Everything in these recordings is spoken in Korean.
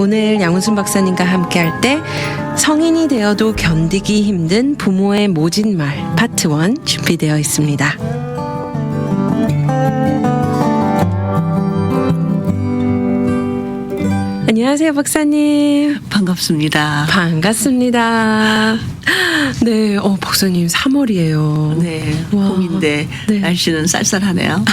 오늘 양훈순 박사님과 함께할 때 성인이 되어도 견디기 힘든 부모의 모진 말 파트 1 준비되어 있습니다. 안녕하세요, 박사님. 반갑습니다. 반갑습니다. 네, 박사님 3월이에요. 네, 와, 봄인데 네. 날씨는 쌀쌀하네요.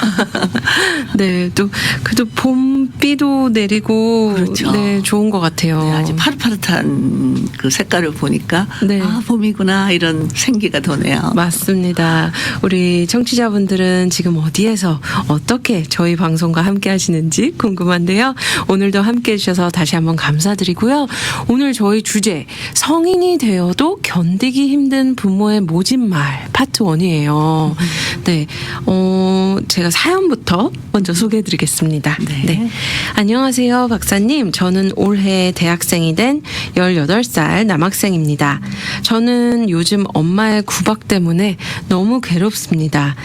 네, 또 그래도 봄비도 내리고 그렇죠. 네, 좋은 것 같아요. 네, 아주 파릇파릇한 그 색깔을 보니까 네. 아, 봄이구나 이런 생기가 도네요. 맞습니다. 우리 청취자분들은 지금 어디에서 어떻게 저희 방송과 함께 하시는지 궁금한데요. 오늘도 함께 해주셔서 다시 한번 감사드리고요. 오늘 저희 주제 성인이 되어도 견디기 힘든 부모의 모진 말 파트 1이에요. 네, 제가 사연부터 먼저 소개해드리겠습니다. 네. 안녕하세요, 박사님. 저는 올해 대학생이 된 18살 남학생입니다. 저는 요즘 엄마의 구박 때문에 너무 괴롭습니다.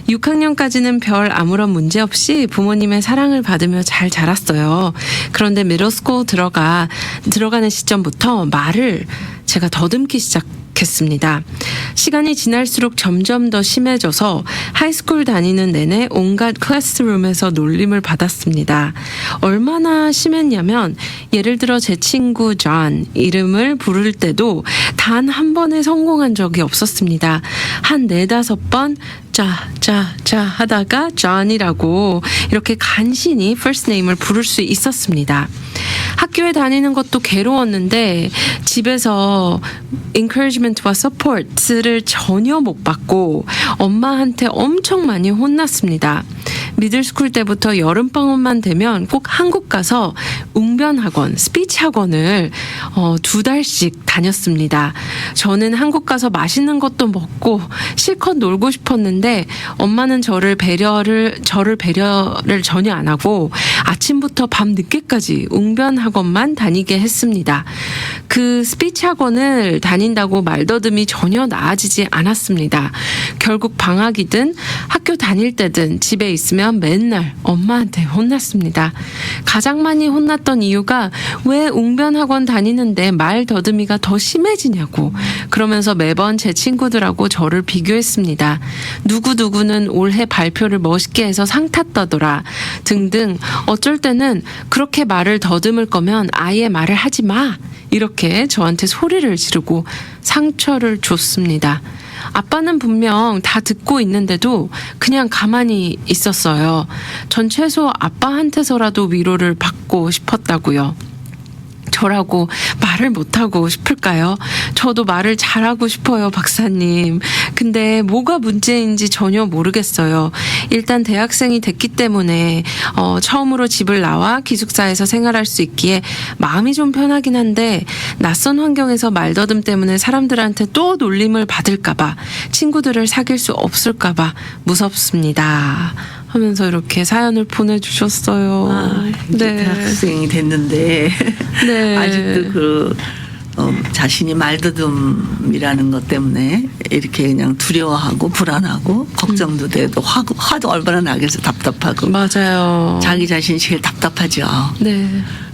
6학년까지는 별 아무런 문제 없이 부모님의 사랑을 받으며 잘 자랐어요. 그런데 미들스쿨 들어가는 시점부터 말을 제가 더듬기 시작했습니다. 시간이 지날수록 점점 더 심해져서 하이스쿨 다니는 내내 온갖 클래스룸에서 놀림을 받았습니다. 얼마나 심했냐면 예를 들어 제 친구 존 이름을 부를 때도 단 한 번에 성공한 적이 없었습니다. 한 4-5번 자 하다가 존이라고 이렇게 간신히 first name을 부를 수 있었습니다. 학교에 다니는 것도 괴로웠는데 집에서 encouragement와 support를 전혀 못 받고 엄마한테 엄청 많이 혼났습니다. 미들스쿨 때부터 여름방학만 되면 꼭 한국 가서 웅변학원, 스피치 학원을 2달씩 다녔습니다. 저는 한국 가서 맛있는 것도 먹고 실컷 놀고 싶었는데 엄마는 저를 배려를 전혀 안 하고 아침부터 밤 늦게까지 웅변학원만 다니게 했습니다. 그 스피치 학원을 다닌다고 말더듬이 전혀 나아지지 않았습니다. 결국 방학이든 학교 다닐 때든 집에 있으면 맨날 엄마한테 혼났습니다. 가장 많이 혼났던 이유가 왜 웅변학원 다니는데 말 더듬이가 더 심해지냐고 그러면서 매번 제 친구들하고 저를 비교했습니다. 누구는 올해 발표를 멋있게 해서 상 탔다더라 등등. 어쩔 때는 그렇게 말을 더듬을 거면 아예 말을 하지 마 이렇게 저한테 소리를 지르고 상처를 줬습니다. 아빠는 분명 다 듣고 있는데도 그냥 가만히 있었어요. 전 최소 아빠한테서라도 위로를 받고 싶었다고요. 저라고 말을 못하고 싶을까요? 저도 말을 잘하고 싶어요, 박사님. 근데 뭐가 문제인지 전혀 모르겠어요. 일단 대학생이 됐기 때문에 처음으로 집을 나와 기숙사에서 생활할 수 있기에 마음이 좀 편하긴 한데 낯선 환경에서 말더듬 때문에 사람들한테 또 놀림을 받을까봐 친구들을 사귈 수 없을까봐 무섭습니다. 하면서 이렇게 사연을 보내주셨어요. 네. 대학생이 됐는데 네. 아직도 자신이 말더듬이라는 것 때문에 이렇게 그냥 두려워하고 불안하고 걱정도 돼도 화도 얼마나 나겠어. 답답하고. 맞아요. 자기 자신이 제일 답답하죠. 네.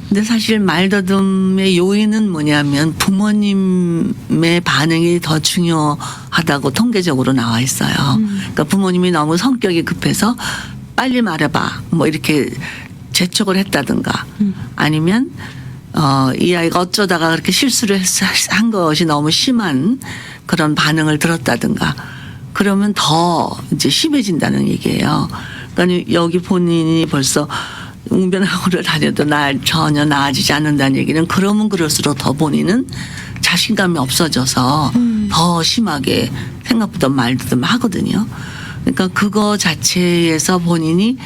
근데 사실 말더듬의 요인은 뭐냐면 부모님의 반응이 더 중요하다고 통계적으로 나와 있어요. 그러니까 부모님이 너무 성격이 급해서 빨리 말해봐 뭐 이렇게 재촉을 했다든가 아니면 이 아이가 어쩌다가 그렇게 실수를 한 것이 너무 심한 그런 반응을 들었다든가 그러면 더 이제 심해진다는 얘기예요. 그러니까 여기 본인이 벌써 웅변학원을 다녀도 전혀 나아지지 않는다는 얘기는 그러면 그럴수록 더 본인은 자신감이 없어져서 더 심하게 생각보다 말더듬 하거든요. 그러니까 그거 자체에서 본인이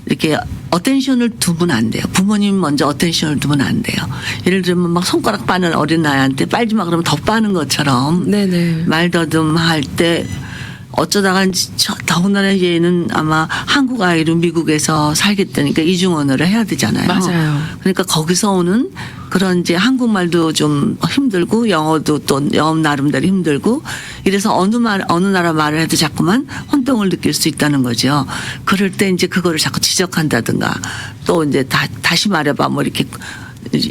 이렇게 어텐션을 두면 안 돼요. 부모님 먼저 어텐션을 두면 안 돼요. 예를 들면 막 손가락 빠는 어린아이한테 빨지 마 그러면 더 빠는 것처럼 네네. 말더듬 할 때 어쩌다가 더군다나 얘는 아마 한국 아이로 미국에서 살겠다니까 이중언어를 해야 되잖아요. 맞아요. 그러니까 거기서 오는 그런 이제 한국말도 좀 힘들고 영어도 또 영어 나름대로 힘들고 이래서 어느 나라 말을 해도 자꾸만 혼동을 느낄 수 있다는 거죠. 그럴 때 이제 그거를 자꾸 지적한다든가 또 이제 다시 말해봐 뭐 이렇게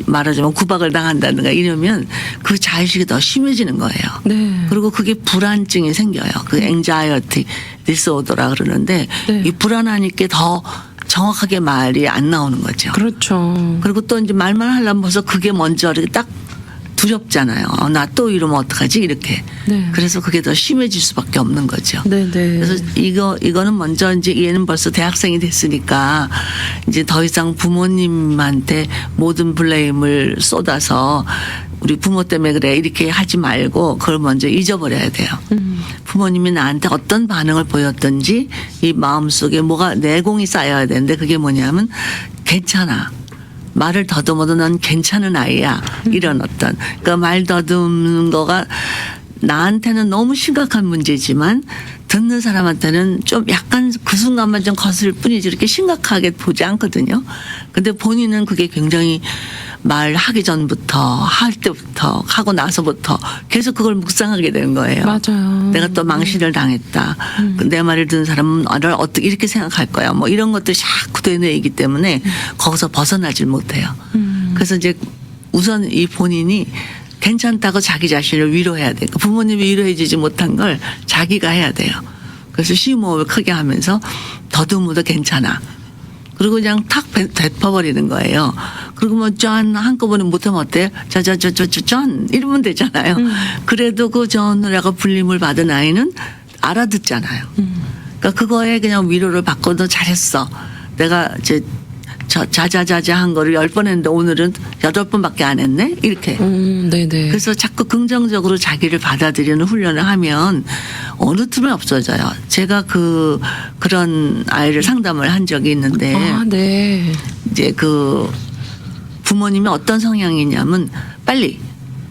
말하자면 구박을 당한다든가 이러면 그 자의식이 더 심해지는 거예요. 네. 그리고 그게 불안증이 생겨요. 그 anxiety disorder라 그러는데 네. 이 불안하니까 더 정확하게 말이 안 나오는 거죠. 그렇죠. 그리고 또 이제 말만 하려면 벌써 그게 먼저 이렇게 딱 두렵잖아요. 나 또 이러면 어떡하지 이렇게. 네. 그래서 그게 더 심해질 수밖에 없는 거죠. 네, 네. 그래서 이거는 먼저 이제 얘는 벌써 대학생이 됐으니까 이제 더 이상 부모님한테 모든 블레임을 쏟아서 우리 부모 때문에 그래 이렇게 하지 말고 그걸 먼저 잊어버려야 돼요. 부모님이 나한테 어떤 반응을 보였든지 이 마음속에 뭐가 내공이 쌓여야 되는데 그게 뭐냐면 괜찮아. 말을 더듬어도 넌 괜찮은 아이야. 이런 어떤 그러니까 말 더듬는 거가 나한테는 너무 심각한 문제지만 듣는 사람한테는 좀 약간 그 순간만 좀 거슬 뿐이지 이렇게 심각하게 보지 않거든요. 근데 본인은 그게 굉장히 말하기 전부터 할 때부터 하고 나서부터 계속 그걸 묵상하게 되는 거예요. 맞아요. 내가 또 망신을 당했다. 내 말을 듣는 사람은 나를 어떻게 이렇게 생각할 거야. 뭐 이런 것들이 자꾸 되뇌이기 때문에 거기서 벗어나질 못해요. 그래서 이제 우선 이 본인이 괜찮다고 자기 자신을 위로해야 돼요. 부모님이 위로해주지 못한 걸 자기가 해야 돼요. 그래서 심호흡을 크게 하면서 더듬어도 괜찮아. 그리고 그냥 탁 뱉어버리는 거예요. 그리고 뭐 짠 한꺼번에 못하면 어때요? 짠 이러면 되잖아요. 그래도 그 전이라고 불림을 받은 아이는 알아듣잖아요. 그러니까 그거에 그냥 위로를 받고 너 잘했어. 내가 이제 자자자자 한 거를 10번 했는데 오늘은 8번밖에 안 했네? 이렇게. 네네. 그래서 자꾸 긍정적으로 자기를 받아들이는 훈련을 하면 어느 틈에 없어져요. 제가 그런 아이를 상담을 한 적이 있는데. 아, 네. 이제 그 부모님이 어떤 성향이냐면 빨리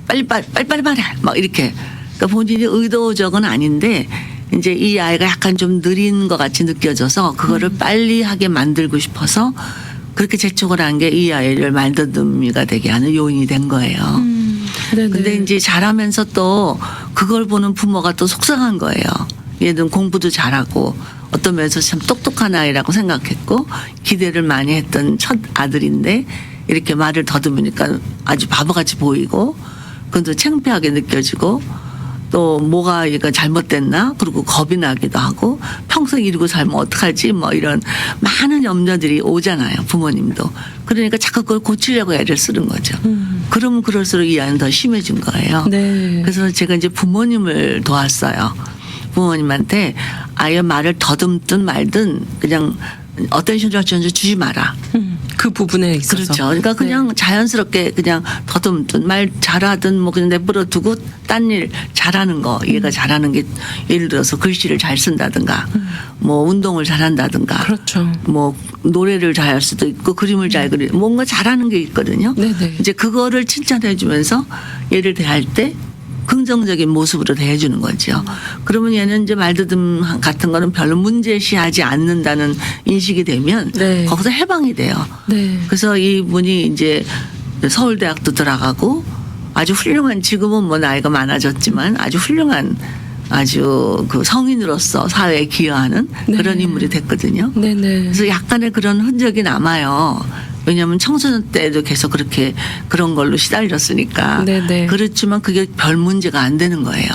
말해. 막 이렇게. 그러니까 본인이 의도적은 아닌데 이제 이 아이가 약간 좀 느린 것 같이 느껴져서 그거를 빨리 하게 만들고 싶어서 그렇게 재촉을 한 게 이 아이를 말더듬이가 되게 하는 요인이 된 거예요. 네네. 근데 이제 잘하면서 또 그걸 보는 부모가 또 속상한 거예요. 얘는 공부도 잘하고 어떤 면에서 참 똑똑한 아이라고 생각했고 기대를 많이 했던 첫 아들인데 이렇게 말을 더듬으니까 아주 바보같이 보이고 그건 또 창피하게 느껴지고 또 뭐가 얘가 잘못됐나 그리고 겁이 나기도 하고 평생 이러고 살면 어떡하지 뭐 이런 많은 염려들이 오잖아요. 부모님도. 그러니까 자꾸 그걸 고치려고 애를 쓰는 거죠. 그러면 그럴수록 이 아이는 더 심해진 거예요. 네. 그래서 제가 이제 부모님을 도왔어요. 부모님한테 아이의 말을 더듬든 말든 그냥 어텐션을 주지 마라. 그 부분에 있어서. 그렇죠. 그러니까 그냥 자연스럽게 그냥 더듬든 말 잘하든 뭐 그냥 내버려 두고 딴 일 잘하는 거 얘가 잘하는 게 예를 들어서 글씨를 잘 쓴다든가 뭐 운동을 잘한다든가 그렇죠. 뭐 노래를 잘할 수도 있고 그림을 잘 그리 뭔가 잘하는 게 있거든요. 네네. 이제 그거를 칭찬해 주면서 얘를 대할 때 긍정적인 모습으로 대해주는 거죠. 그러면 얘는 이제 말더듬 같은 거는 별로 문제시하지 않는다는 인식이 되면 네. 거기서 해방이 돼요. 네. 그래서 이분이 이제 서울대학도 들어가고 아주 훌륭한 지금은 뭐 나이가 많아졌지만 아주 훌륭한 아주 그 성인으로서 사회에 기여하는 네. 그런 인물이 됐거든요. 네네. 그래서 약간의 그런 흔적이 남아요. 왜냐하면 청소년 때도 계속 그렇게 그런 걸로 시달렸으니까. 네네. 그렇지만 그게 별 문제가 안 되는 거예요.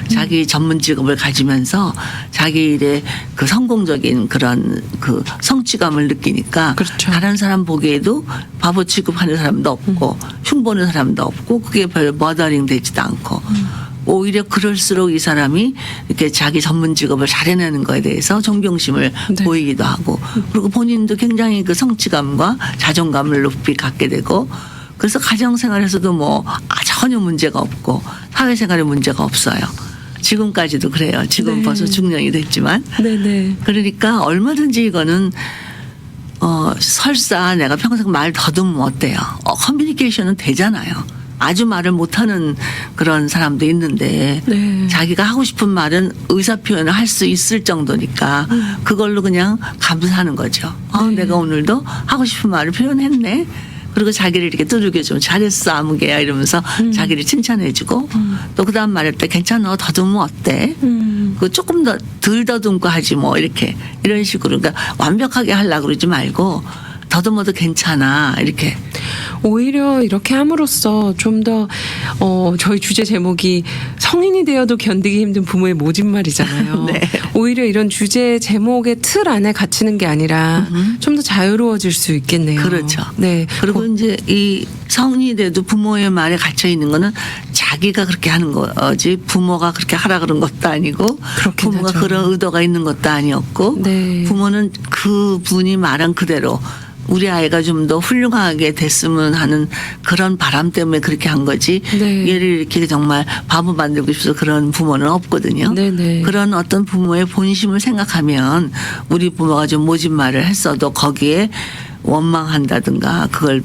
자기 전문 직업을 가지면서 자기 일에 그 성공적인 그런 그 성취감을 느끼니까 그렇죠. 다른 사람 보기에도 바보 취급하는 사람도 없고 흉보는 사람도 없고 그게 별 머더링 되지도 않고 오히려 그럴수록 이 사람이 이렇게 자기 전문 직업을 잘 해내는 거에 대해서 존경심을 네. 보이기도 하고 그리고 본인도 굉장히 그 성취감과 자존감을 높이 갖게 되고 그래서 가정생활에서도 뭐 전혀 문제가 없고 사회생활에 문제가 없어요. 지금까지도 그래요. 지금 네. 벌써 중년이 됐지만 네네. 그러니까 얼마든지 이거는 설사 내가 평생 말 더듬으면 어때요? 커뮤니케이션은 되잖아요. 아주 말을 못하는 그런 사람도 있는데 네. 자기가 하고 싶은 말은 의사표현을 할 수 있을 정도니까 그걸로 그냥 감사하는 거죠. 네. 내가 오늘도 하고 싶은 말을 표현했네. 그리고 자기를 이렇게 두들겨 좀 잘했어 아무개야 이러면서 자기를 칭찬해주고 또 그다음 말할 때 괜찮아 더듬으면 어때? 그 조금 더 덜 더듬고 하지 뭐 이렇게 이런 식으로 그러니까 완벽하게 하려고 그러지 말고 더듬어도 괜찮아 이렇게. 오히려 이렇게 함으로써 좀 더 저희 주제 제목이 성인이 되어도 견디기 힘든 부모의 모진말이잖아요. 네. 오히려 이런 주제 제목의 틀 안에 갇히는 게 아니라 좀 더 자유로워질 수 있겠네요. 그렇죠. 네. 그리고 이제 이 성인이 돼도 부모의 말에 갇혀 있는 거는 자기가 그렇게 하는 거지 부모가 그렇게 하라 그런 것도 아니고 그렇긴 부모가 하죠. 그런 의도가 있는 것도 아니었고 네. 부모는 그 분이 말한 그대로 우리 아이가 좀 더 훌륭하게 됐으면 하는 그런 바람 때문에 그렇게 한 거지. 네. 얘를 이렇게 정말 바보 만들고 싶어서 그런 부모는 없거든요. 네네. 그런 어떤 부모의 본심을 생각하면 우리 부모가 좀 모진 말을 했어도 거기에 원망한다든가 그걸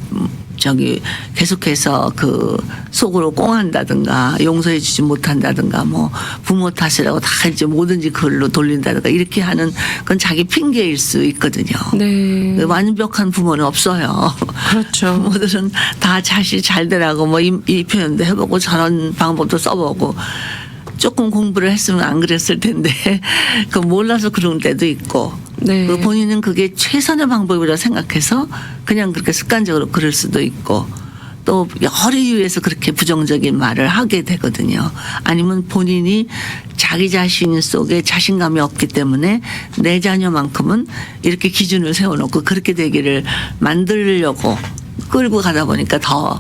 계속해서 그 속으로 꽁한다든가 용서해 주지 못한다든가 뭐 부모 탓이라고 다 이제 뭐든지 그걸로 돌린다든가 이렇게 하는 건 자기 핑계일 수 있거든요. 네. 완벽한 부모는 없어요. 그렇죠. 부모들은 다 자식 잘 되라고 뭐 이 표현도 해보고 저런 방법도 써보고 조금 공부를 했으면 안 그랬을 텐데 그 몰라서 그런 때도 있고 네. 그 본인은 그게 최선의 방법이라 생각해서 그냥 그렇게 습관적으로 그럴 수도 있고 또 여러 이유에서 그렇게 부정적인 말을 하게 되거든요. 아니면 본인이 자기 자신 속에 자신감이 없기 때문에 내 자녀만큼은 이렇게 기준을 세워놓고 그렇게 되기를 만들려고 끌고 가다 보니까 더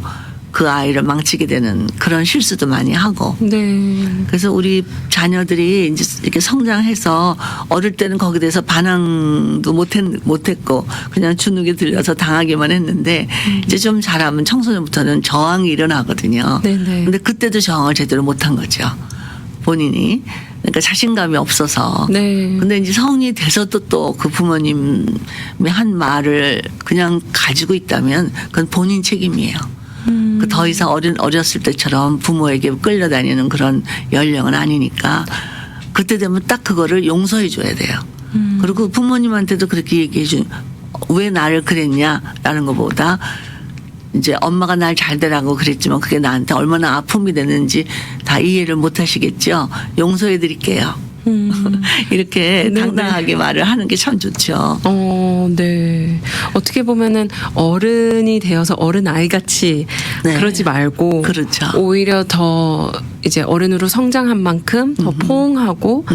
그 아이를 망치게 되는 그런 실수도 많이 하고. 네. 그래서 우리 자녀들이 이제 이렇게 성장해서 어릴 때는 거기에 대해서 반항도 못했고 그냥 주눅이 들려서 당하기만 했는데 이제 좀 자라면 청소년부터는 저항이 일어나거든요. 네네. 근데 그때도 저항을 제대로 못한 거죠. 본인이. 그러니까 자신감이 없어서. 네. 근데 이제 성인이 돼서도 또 그 부모님이 한 말을 그냥 가지고 있다면 그건 본인 책임이에요. 그 더 이상 어렸을 때처럼 부모에게 끌려다니는 그런 연령은 아니니까 그때 되면 딱 그거를 용서해 줘야 돼요. 그리고 부모님한테도 그렇게 얘기해 준 왜 나를 그랬냐라는 것보다 이제 엄마가 날 잘 되라고 그랬지만 그게 나한테 얼마나 아픔이 되는지 다 이해를 못 하시겠죠. 용서해 드릴게요. 이렇게 네네. 당당하게 말을 하는 게 참 좋죠. 네. 어떻게 보면은 어른이 되어서 어른 아이 같이 네. 그러지 말고 그렇죠. 오히려 더 이제 어른으로 성장한 만큼 더 포옹하고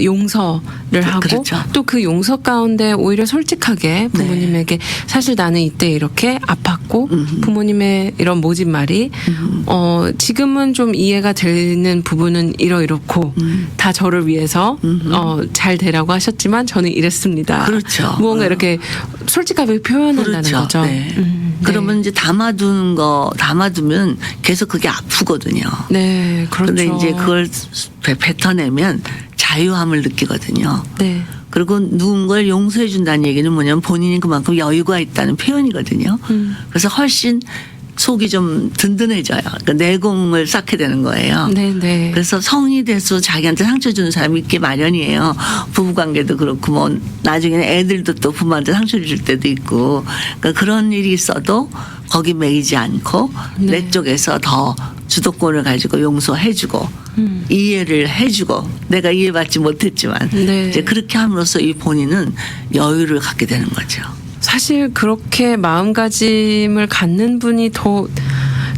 용서를 하고 그렇죠. 또 그 용서 가운데 오히려 솔직하게 부모님에게 사실 나는 이때 이렇게 아팠고 부모님의 이런 모진 말이 지금은 좀 이해가 되는 부분은 이렇고 다 저를 위해서 잘 되라고 하셨지만 저는 이랬습니다. 그렇죠. 무언가 이렇게 솔직하게 표현한다는 그렇죠. 거죠. 네. 네. 그러면 이제 담아두면 계속 그게 아프거든요. 네, 그렇죠. 그런데 이제 그걸 뱉어내면 자유함을 느끼거든요. 네. 그리고 누군가를 용서해 준다는 얘기는 뭐냐면 본인이 그만큼 여유가 있다는 표현이거든요. 그래서 훨씬 속이 좀 든든해져요. 그러니까 내공을 쌓게 되는 거예요. 네, 네. 그래서 성인이 돼서 자기한테 상처 주는 사람이 있기 마련이에요. 부부관계도 그렇고 뭐 나중에는 애들도 또 부모한테 상처를 줄 때도 있고 그러니까 그런 일이 있어도 거기 매이지 않고 네. 내 쪽에서 더 주도권을 가지고 용서해주고 이해를 해주고 내가 이해받지 못했지만 네. 이제 그렇게 함으로써 이 본인은 여유를 갖게 되는 거죠. 사실 그렇게 마음가짐을 갖는 분이 더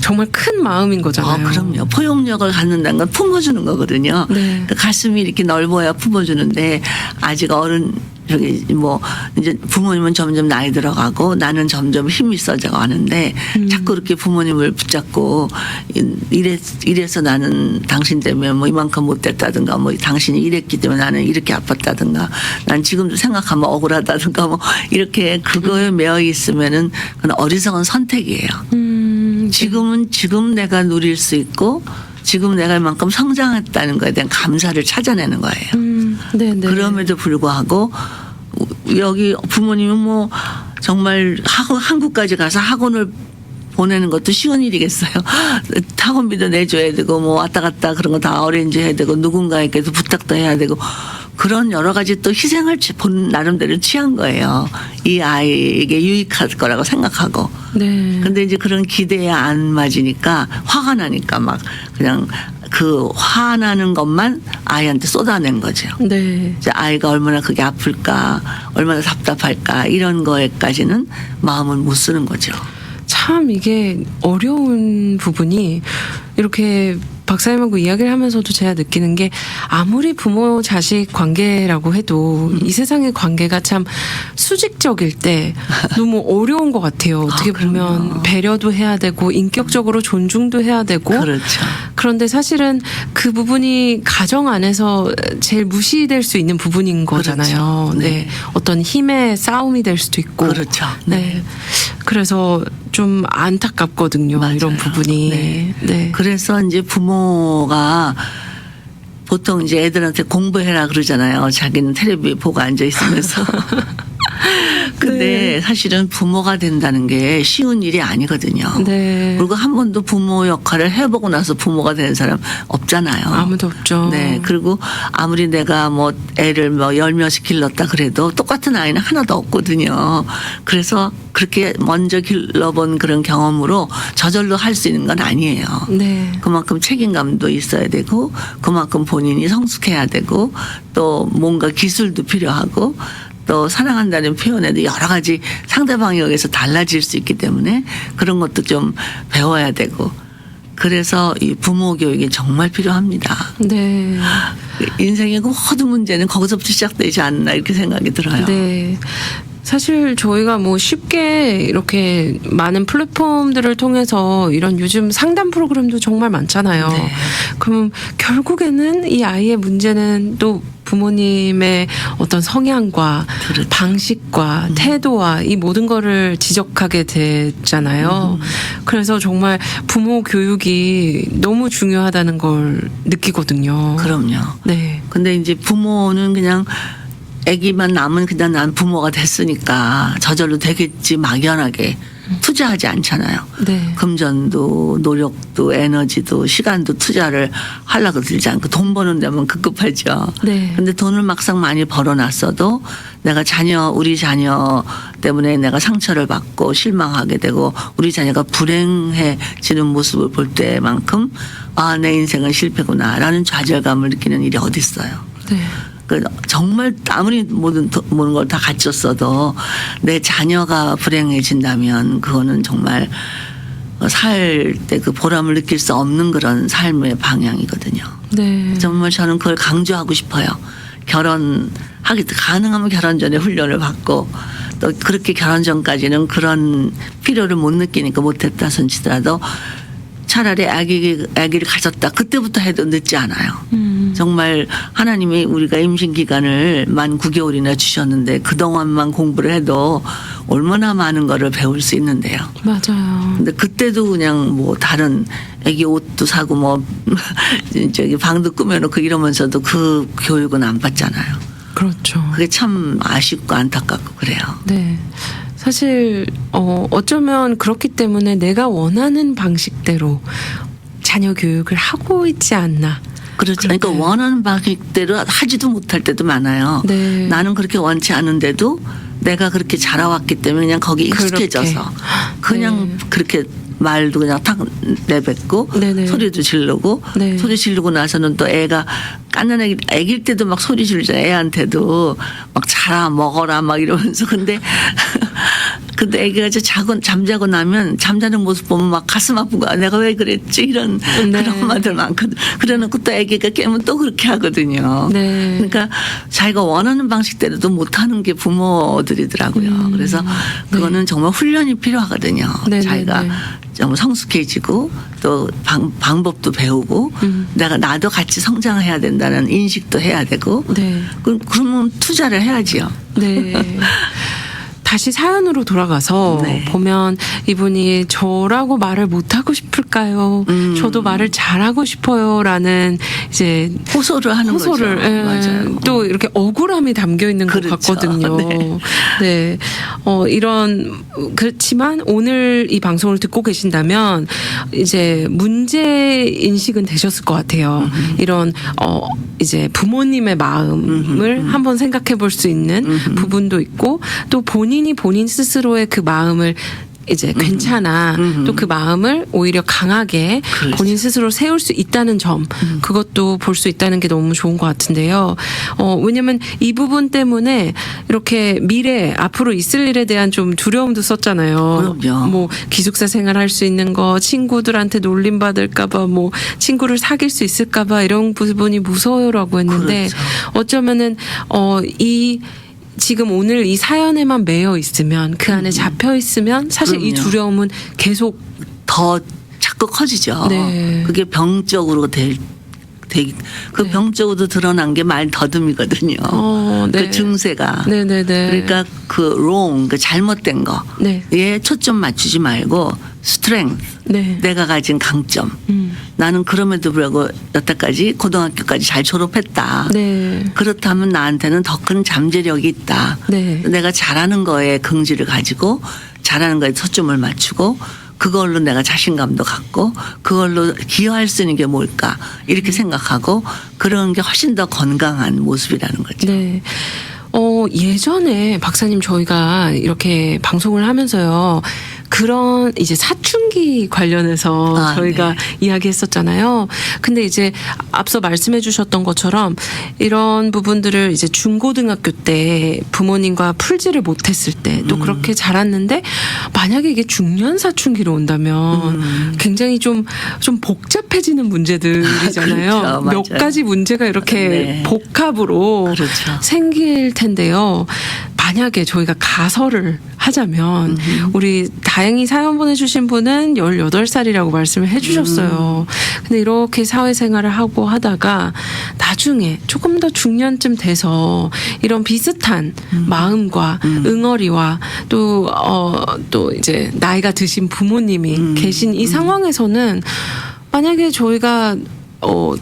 정말 큰 마음인 거잖아요. 그럼요. 포용력을 갖는다는 건 품어주는 거거든요. 네. 그 가슴이 이렇게 넓어야 품어주는데 아직 어른 저기 뭐 이제 부모님은 점점 나이 들어가고 나는 점점 힘이 써져 가는데 자꾸 이렇게 부모님을 붙잡고 이래서 나는 당신 때문에 뭐 이만큼 못됐다든가 뭐 당신이 이랬기 때문에 나는 이렇게 아팠다든가 난 지금도 생각하면 억울하다든가 뭐 이렇게 그거에 매여 있으면은 그건 어리석은 선택이에요. 지금 내가 누릴 수 있고 지금 내가 이만큼 성장했다는 거에 대한 감사를 찾아내는 거예요. 네, 네. 그럼에도 불구하고 여기 부모님은 뭐 정말 한국까지 가서 학원을 보내는 것도 쉬운 일이겠어요. 학원비도 내줘야 되고 뭐 왔다 갔다 그런 거 다 어레인지 해야 되고 누군가에게도 부탁도 해야 되고 그런 여러 가지 또 희생을 본 나름대로 취한 거예요. 이 아이에게 유익할 거라고 생각하고. 네. 근데 이제 그런 기대에 안 맞으니까 화가 나니까 막 그냥 그 화나는 것만 아이한테 쏟아낸 거죠. 네. 이제 아이가 얼마나 그게 아플까, 얼마나 답답할까 이런 거에까지는 마음을 못 쓰는 거죠. 참 이게 어려운 부분이 이렇게 박사님하고 이야기를 하면서도 제가 느끼는 게 아무리 부모 자식 관계라고 해도 이 세상의 관계가 참 수직적일 때 너무 어려운 것 같아요. 어떻게 보면 그럼요. 배려도 해야 되고 인격적으로 존중도 해야 되고 그렇죠. 그런데 사실은 그 부분이 가정 안에서 제일 무시될 수 있는 부분인 거잖아요. 그렇죠. 네. 네. 어떤 힘의 싸움이 될 수도 있고. 그렇죠. 네. 그래서 좀 안타깝거든요. 맞아요. 이런 부분이. 네. 네. 그래서 이제 부모가 보통 이제 애들한테 공부해라 그러잖아요. 자기는 텔레비 보고 앉아 있으면서. 근데 네. 사실은 부모가 된다는 게 쉬운 일이 아니거든요. 네. 그리고 한 번도 부모 역할을 해보고 나서 부모가 되는 사람 없잖아요. 아무도 없죠. 네. 그리고 아무리 내가 뭐 애를 뭐 10명씩 길렀다 그래도 똑같은 아이는 하나도 없거든요. 그래서 그렇게 먼저 길러본 그런 경험으로 저절로 할 수 있는 건 아니에요. 네. 그만큼 책임감도 있어야 되고 그만큼 본인이 성숙해야 되고 또 뭔가 기술도 필요하고 또 사랑한다는 표현에도 여러 가지 상대방에 의해서 달라질 수 있기 때문에 그런 것도 좀 배워야 되고 그래서 이 부모 교육이 정말 필요합니다. 네. 인생의 그 모든 문제는 거기서부터 시작되지 않나 이렇게 생각이 들어요. 네. 사실 저희가 뭐 쉽게 이렇게 많은 플랫폼들을 통해서 이런 요즘 상담 프로그램도 정말 많잖아요. 네. 그럼 결국에는 이 아이의 문제는 또 부모님의 어떤 성향과 그렇죠. 방식과 태도와 이 모든 거를 지적하게 됐잖아요. 그래서 정말 부모 교육이 너무 중요하다는 걸 느끼거든요. 그럼요. 네. 근데 이제 부모는 그냥 아기만 낳으면 그냥 난 부모가 됐으니까 저절로 되겠지 막연하게 투자하지 않잖아요. 네. 금전도 노력도 에너지도 시간도 투자를 하려고 들지 않고 돈 버는 데만 급급하죠. 네. 근데 돈을 막상 많이 벌어놨어도 내가 우리 자녀 때문에 내가 상처를 받고 실망하게 되고 우리 자녀가 불행해지는 모습을 볼 때만큼 아, 내 인생은 실패구나라는 좌절감을 느끼는 일이 어디 있어요. 네. 그 정말 아무리 모든 걸 다 갖췄어도 내 자녀가 불행해진다면 그거는 정말 살 때 그 보람을 느낄 수 없는 그런 삶의 방향이거든요. 네. 정말 저는 그걸 강조하고 싶어요. 가능하면 결혼 전에 훈련을 받고 또 그렇게 결혼 전까지는 그런 필요를 못 느끼니까 못했다 손치더라도 차라리 아기를 가졌다 그때부터 해도 늦지 않아요. 정말 하나님이 우리가 임신 기간을 만 9개월이나 주셨는데 그동안만 공부를 해도 얼마나 많은 거를 배울 수 있는데요. 맞아요. 근데 그때도 그냥 뭐 다른 아기 옷도 사고 뭐 저기 방도 꾸며놓고 이러면서도 그 교육은 안 받잖아요. 그렇죠. 그게 참 아쉽고 안타깝고 그래요. 네. 사실 어쩌면 그렇기 때문에 내가 원하는 방식대로 자녀 교육을 하고 있지 않나. 그렇죠. 그러니까 그렇게. 원하는 방식대로 하지도 못할 때도 많아요. 네. 나는 그렇게 원치 않은데도 내가 그렇게 자라왔기 때문에 그냥 거기 익숙해져서 그렇게. 그냥 네. 그렇게 말도 그냥 탁 내뱉고 네네. 소리도 지르고 네. 소리 지르고 나서는 또 애가 깐난 애기일 때도 막 소리 지르잖아요. 애한테도 막 자라 먹어라 막 이러면서 근데 애기가 이제 잠자고 나면 잠자는 모습 보면 막 가슴 아프고 내가 왜 그랬지 이런 네. 그런 말들 많거든. 그래놓고 또 애기가 깨면 또 그렇게 하거든요. 네. 그러니까 자기가 원하는 방식대로도 못하는 게 부모들이더라고요. 그래서 그거는 정말 훈련이 필요하거든요. 네, 자기가 네, 네. 좀 성숙해지고 또 방법도 배우고 나도 같이 성장해야 된다는 인식도 해야 되고 네. 그러면 투자를 해야지요. 네. 다시 사연으로 돌아가서 네. 보면 이분이 저라고 말을 못하고 싶을까요? 저도 말을 잘하고 싶어요라는 이제 호소를 하는 호소를 거죠. 맞아요. 또 이렇게 억울함이 담겨 있는 것 그렇죠. 같거든요. 네. 네. 그렇지만 오늘 이 방송을 듣고 계신다면 이제 문제 인식은 되셨을 것 같아요. 이런 이제 부모님의 마음을 한번 생각해 볼 수 있는 부분도 있고 또 본인이 본인 스스로의 그 마음을 이제 괜찮아 또 그 마음을 오히려 강하게 그렇죠. 본인 스스로 세울 수 있다는 점 그것도 볼 수 있다는 게 너무 좋은 것 같은데요. 왜냐면 이 부분 때문에 이렇게 미래 앞으로 있을 일에 대한 좀 두려움도 썼잖아요. 그럼요. 뭐 기숙사 생활할 수 있는 거 친구들한테 놀림 받을까봐 뭐 친구를 사귈 수 있을까봐 이런 부분이 무서워요라고 했는데 그렇죠. 어쩌면은 지금 오늘 이 사연에만 매여 있으면 그 안에 잡혀 있으면 사실 이 그럼요. 두려움은 계속 더 자꾸 커지죠. 네. 그게 병적으로 그 네. 병적으로 드러난 게 말 더듬이거든요. 네. 그 증세가. 네네네. 그러니까 그 wrong, 그 잘못된 거. 네. 에 초점 맞추지 말고 strength, 네. 내가 가진 강점. 나는 그럼에도 불구하고 여태까지 고등학교까지 잘 졸업했다. 네. 그렇다면 나한테는 더 큰 잠재력이 있다. 네. 내가 잘하는 거에 긍지를 가지고 잘하는 거에 초점을 맞추고 그걸로 내가 자신감도 갖고 그걸로 기여할 수 있는 게 뭘까 이렇게 생각하고 그런 게 훨씬 더 건강한 모습이라는 거죠. 네. 예전에 박사님 저희가 이렇게 방송을 하면서요. 그런 이제 사춘기 관련해서 저희가 이야기했었잖아요. 근데 이제 앞서 말씀해 주셨던 것처럼 이런 부분들을 이제 중고등학교 때 부모님과 풀지를 못했을 때 또 그렇게 자랐는데 만약에 이게 중년 사춘기로 온다면 굉장히 좀 복잡해지는 문제들이잖아요. 그렇죠. 몇 맞아요. 가지 문제가 이렇게 네. 복합으로 그렇죠. 생길 텐데요. 만약에 저희가 가설을 하자면 우리 다행히 사연 보내주신 분은 18살이라고 말씀을 해주셨어요. 근데 이렇게 사회생활을 하고 하다가 나중에 조금 더 중년쯤 돼서 이런 비슷한 마음과 응어리와 또 이제 나이가 드신 부모님이 계신 이 상황에서는 만약에 저희가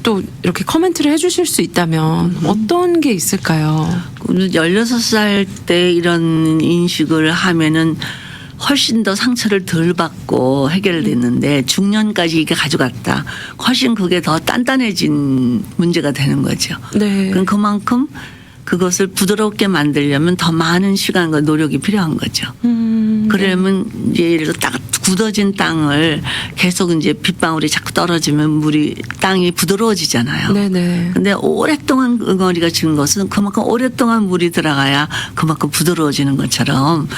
또 이렇게 코멘트를 해주실 수 있다면 어떤 게 있을까요? 16살 때 이런 인식을 하면은 훨씬 더 상처를 덜 받고 해결됐는데 중년까지 이게 가져갔다. 훨씬 그게 더 단단해진 문제가 되는 거죠. 네. 그럼 그만큼 그것을 부드럽게 만들려면 더 많은 시간과 노력이 필요한 거죠. 그러면 이제 예를 들어 딱 굳어진 땅을 계속 이제 빗방울이 자꾸 떨어지면 땅이 부드러워지잖아요. 네네. 근데 오랫동안 응어리가 지는 것은 그만큼 오랫동안 물이 들어가야 그만큼 부드러워지는 것처럼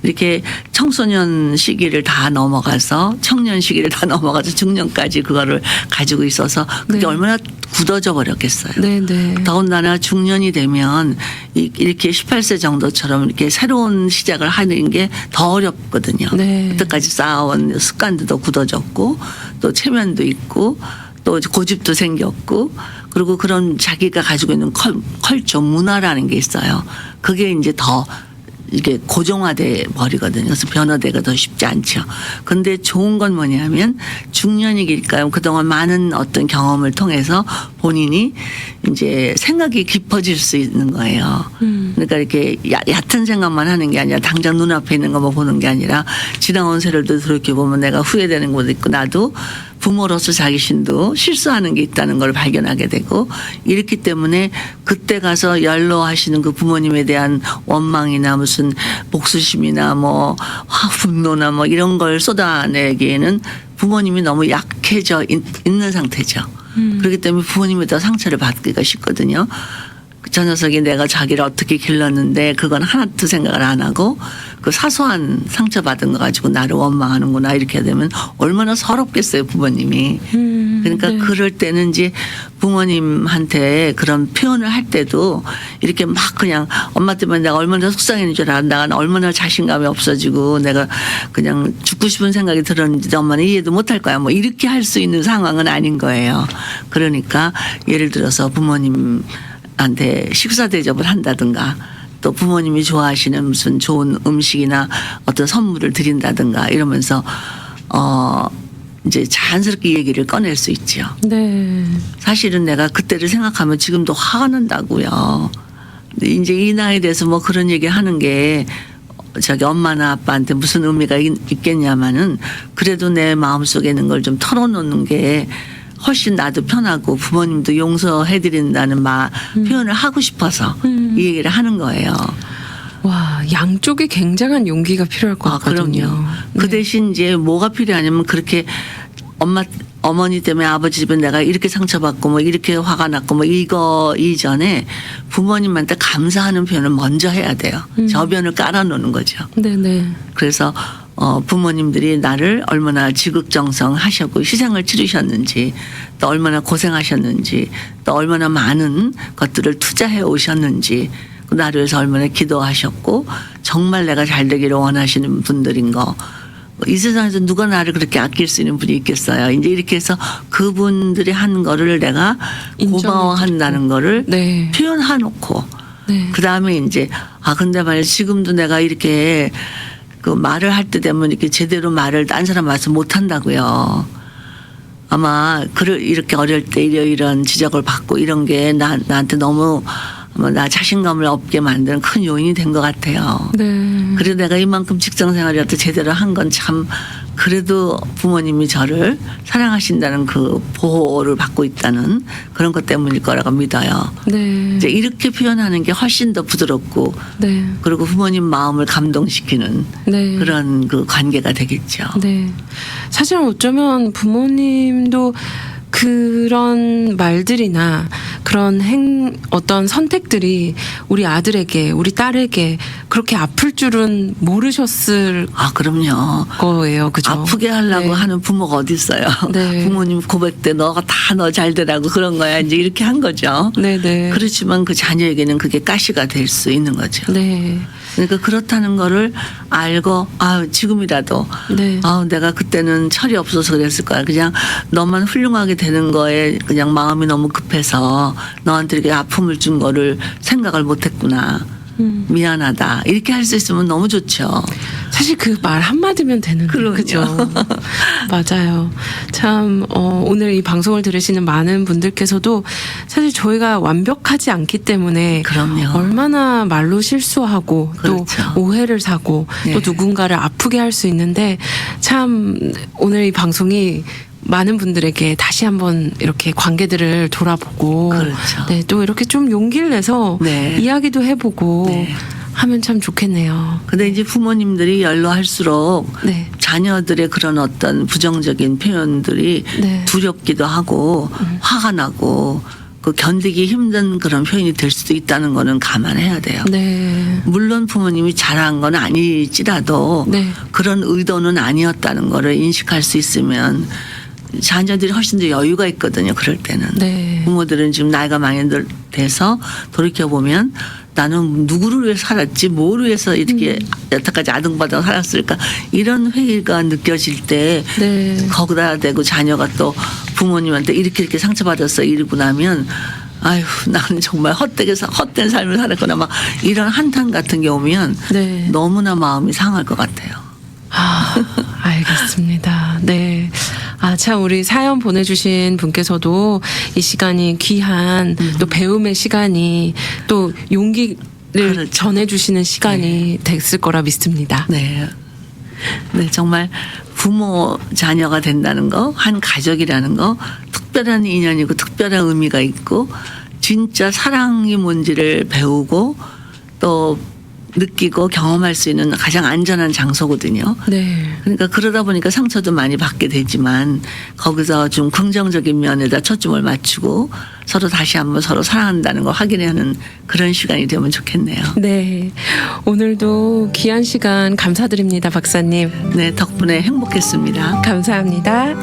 이렇게 청소년 시기를 다 넘어가서 청년 시기를 다 넘어가서 중년까지 그거를 가지고 있어서 그게 네. 얼마나 굳어져 버렸겠어요. 네네. 더군다나 중년이 되면 이렇게 18세 정도처럼 이렇게 새로운 시작을 하는 게 더 어렵거든요. 네. 그때까지 쌓아온 습관도 굳어졌고 또 체면도 있고 또 고집도 생겼고 그리고 그런 자기가 가지고 있는 컬처 문화라는 게 있어요. 그게 이제 더 이게 고정화돼 버리거든요. 그래서 변화되기가 더 쉽지 않죠. 근데 좋은 건 뭐냐면 중년이니까요. 그동안 많은 어떤 경험을 통해서 본인이 이제 생각이 깊어질 수 있는 거예요. 그러니까 이렇게 얕은 생각만 하는 게 아니라 당장 눈앞에 있는 것만 보는 게 아니라 지나온 세월도 그렇게 보면 내가 후회되는 것도 있고 나도 부모로서 자기신도 실수하는 게 있다는 걸 발견하게 되고 이렇기 때문에 그때 가서 연로하시는 그 부모님에 대한 원망이나 무슨 복수심이나 뭐 분노나 뭐 이런 걸 쏟아내기에는 부모님이 너무 약해져 있는 상태죠. 그렇기 때문에 부모님에 대한 상처를 받기가 쉽거든요. 저 녀석이 내가 자기를 어떻게 길렀는데 그건 하나도 생각을 안 하고 그 사소한 상처받은 거 가지고 나를 원망하는구나 이렇게 되면 얼마나 서럽겠어요 부모님이. 그러니까 네. 그럴 때는 이제 부모님한테 그런 표현을 할 때도 이렇게 막 그냥 엄마 때문에 내가 얼마나 속상했는 줄 알아. 내가 얼마나 자신감이 없어지고 내가 그냥 죽고 싶은 생각이 들었는데 엄마는 이해도 못할 거야. 뭐 이렇게 할 수 있는 상황은 아닌 거예요. 그러니까 예를 들어서 부모님한테 식사 대접을 한다든가 또 부모님이 좋아하시는 무슨 좋은 음식이나 어떤 선물을 드린다든가 이러면서 이제 자연스럽게 얘기를 꺼낼 수 있죠. 네. 사실은 내가 그때를 생각하면 지금도 화가 난다고요. 근데 이제 이 나이에 대해서 뭐 그런 얘기 하는 게 저기 엄마나 아빠한테 무슨 의미가 있겠냐마는 그래도 내 마음속에 있는 걸 좀 털어놓는 게 훨씬 나도 편하고 부모님도 용서해드린다는 표현을 하고 싶어서 이 얘기를 하는 거예요. 와, 양쪽에 굉장한 용기가 필요할 것 같거든요. 그럼요. 네. 그 대신 이제 뭐가 필요하냐면 그렇게 어머니 때문에 아버지 집에 내가 이렇게 상처받고 뭐 이렇게 화가 났고 뭐 이거 이전에 부모님한테 감사하는 표현을 먼저 해야 돼요. 저변을 깔아놓는 거죠. 네네. 그래서 부모님들이 나를 얼마나 지극정성 하셨고 희생을 치르셨는지 또 얼마나 고생하셨는지 또 얼마나 많은 것들을 투자해 오셨는지 나를 위해서 얼마나 기도하셨고 정말 내가 잘 되기를 원하시는 분들인 거. 이 세상에서 누가 나를 그렇게 아낄 수 있는 분이 있겠어요. 이제 이렇게 해서 그분들이 한 거를 내가 고마워한다는 거를 네. 표현해놓고 네. 그 다음에 이제 근데 말이야 지금도 내가 이렇게 그 말을 할 때 되면 이렇게 제대로 말을 딴 사람 말씀 못 한다고요. 아마 이렇게 어릴 때 이런 지적을 받고 이런 게 나한테 너무 나 자신감을 없게 만드는 큰 요인이 된 것 같아요. 네. 그래도 내가 이만큼 직장 생활이라도 제대로 한 건 참 그래도 부모님이 저를 사랑하신다는 그 보호를 받고 있다는 그런 것 때문일 거라고 믿어요. 네. 이제 이렇게 표현하는 게 훨씬 더 부드럽고 네. 그리고 부모님 마음을 감동시키는 네. 그런 그 관계가 되겠죠. 네. 사실 어쩌면 부모님도 그런 말들이나 그런 어떤 선택들이 우리 아들에게, 우리 딸에게 그렇게 아플 줄은 모르셨을 그럼요. 거예요. 그죠? 아프게 하려고 네. 하는 부모가 어디 있어요. 네. 부모님 고백 때 너가 다 너 잘 되라고 그런 거야. 이제 이렇게 한 거죠. 네네. 그렇지만 그 자녀에게는 그게 가시가 될 수 있는 거죠. 네. 그러니까 그렇다는 거를 알고 지금이라도 네. 내가 그때는 철이 없어서 그랬을 거야. 그냥 너만 훌륭하게 되는 거에 그냥 마음이 너무 급해서 너한테 이렇게 아픔을 준 거를 생각을 못했구나. 미안하다. 이렇게 할 수 있으면 너무 좋죠. 사실 그 말 한마디면 되는데. 그럼요. 그죠? 맞아요. 참, 오늘 이 방송을 들으시는 많은 분들께서도 사실 저희가 완벽하지 않기 때문에 그럼요. 얼마나 말로 실수하고 그렇죠. 또 오해를 사고 네. 또 누군가를 아프게 할 수 있는데 참 오늘 이 방송이 많은 분들에게 다시 한번 이렇게 관계들을 돌아보고 그렇죠. 네, 또 이렇게 좀 용기를 내서 네. 이야기도 해보고 네. 하면 참 좋겠네요. 근데 이제 부모님들이 연로할수록 네. 자녀들의 그런 어떤 부정적인 표현들이 네. 두렵기도 하고 화가 나고 그 견디기 힘든 그런 표현이 될 수도 있다는 거는 감안해야 돼요. 네. 물론 부모님이 잘한 건 아니지라도 네. 그런 의도는 아니었다는 거를 인식할 수 있으면 자녀들이 훨씬 더 여유가 있거든요. 그럴 때는. 네. 부모들은 지금 나이가 많이 돼서 돌이켜보면 나는 누구를 위해 살았지 뭘 위해서 이렇게 여태까지 아등바등 살았을까 이런 회의가 느껴질 때 네. 거기다 대고 자녀가 또 부모님한테 이렇게 상처받았어 이러고 나면 아휴 나는 정말 헛된 삶을 살았구나 막 이런 한탄 같은 게 오면 네. 너무나 마음이 상할 것 같아요. 알겠습니다. 네. 참, 우리 사연 보내주신 분께서도 이 시간이 귀한 또 배움의 시간이 또 용기를 그렇죠. 전해주시는 시간이 됐을 거라 믿습니다. 네. 네, 정말 부모 자녀가 된다는 거, 한 가족이라는 거 특별한 인연이고 특별한 의미가 있고 진짜 사랑이 뭔지를 배우고 또 느끼고 경험할 수 있는 가장 안전한 장소거든요. 네. 그러니까 그러다 보니까 상처도 많이 받게 되지만 거기서 좀 긍정적인 면에다 초점을 맞추고 서로 다시 한번 서로 사랑한다는 걸 확인하는 그런 시간이 되면 좋겠네요. 네. 오늘도 귀한 시간 감사드립니다, 박사님. 네, 덕분에 행복했습니다. 감사합니다.